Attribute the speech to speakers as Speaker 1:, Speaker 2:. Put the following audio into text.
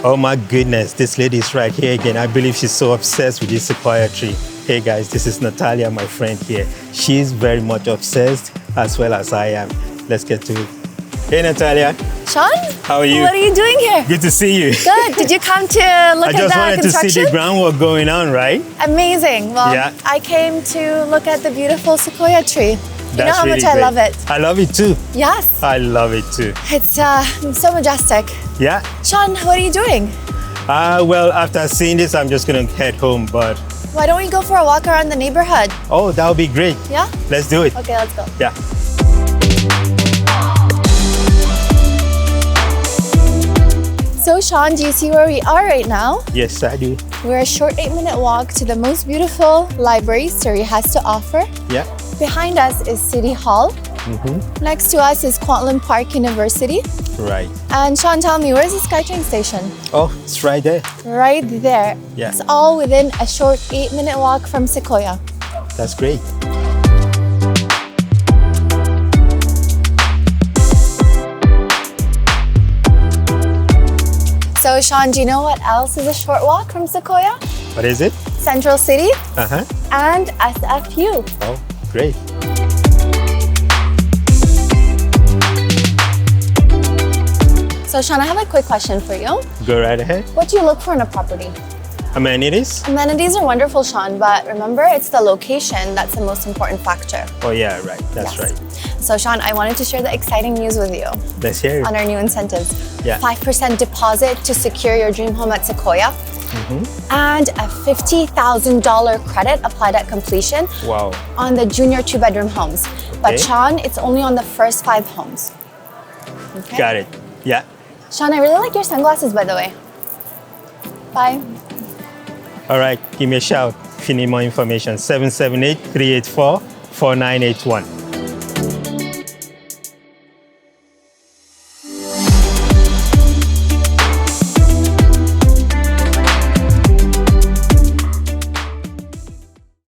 Speaker 1: Oh my goodness, this lady is right here again. I believe she's so obsessed with this sequoia tree. Hey guys, this is Natalia, my friend here. She's very much obsessed as well as I am. Let's get to it. Hey Natalia.
Speaker 2: Sean?
Speaker 1: How are you?
Speaker 2: What are you doing here?
Speaker 1: Good to see you.
Speaker 2: Good. Did you come to look at the construction?
Speaker 1: I just wanted to see the groundwork going on, right?
Speaker 2: Amazing. Well,
Speaker 1: Yeah.
Speaker 2: I came to look at the beautiful sequoia tree. You know how much I love it.
Speaker 1: I love it too.
Speaker 2: Yes.
Speaker 1: I love it too.
Speaker 2: It's so majestic.
Speaker 1: Yeah?
Speaker 2: Sean, what are you doing?
Speaker 1: Well, after seeing this, I'm just gonna head home, but...
Speaker 2: Why don't we go for a walk around the neighborhood?
Speaker 1: Oh, that would be great.
Speaker 2: Yeah?
Speaker 1: Let's do it.
Speaker 2: Okay, let's go.
Speaker 1: Yeah.
Speaker 2: So Sean, do you see where we are right now?
Speaker 1: Yes, I do.
Speaker 2: We're a short 8-minute walk to the most beautiful library Surrey has to offer.
Speaker 1: Yeah.
Speaker 2: Behind us is City Hall. Next to us is Kwantlen Park University.
Speaker 1: Right.
Speaker 2: And Sean, tell me, where's the SkyTrain station?
Speaker 1: Oh, it's right there.
Speaker 2: Right there.
Speaker 1: Yeah.
Speaker 2: It's all within a short 8-minute walk from Sequoia.
Speaker 1: That's great.
Speaker 2: So Sean, do you know what else is a short walk from Sequoia?
Speaker 1: What is it?
Speaker 2: Central City
Speaker 1: Uh-huh.
Speaker 2: and SFU.
Speaker 1: Oh, great.
Speaker 2: So Sean, I have a quick question for you.
Speaker 1: Go right ahead.
Speaker 2: What do you look for in a property?
Speaker 1: Amenities?
Speaker 2: Amenities are wonderful, Sean, but remember, it's the location that's the most important factor.
Speaker 1: Oh yeah, right. That's
Speaker 2: Yes.
Speaker 1: right.
Speaker 2: So Sean, I wanted to share the exciting news with you
Speaker 1: Let's hear it.
Speaker 2: on our new incentives.
Speaker 1: Yeah.
Speaker 2: 5% deposit to secure your dream home at Sequoia. And a $50,000 credit applied at completion
Speaker 1: Wow.
Speaker 2: on the junior 2-bedroom homes. But
Speaker 1: Okay.
Speaker 2: Sean, it's only on the first 5 homes. Okay?
Speaker 1: Got it. Yeah.
Speaker 2: Sean, I really like your sunglasses, by the way. Bye.
Speaker 1: All right. Give me a shout if you need more information. 778-384-4981.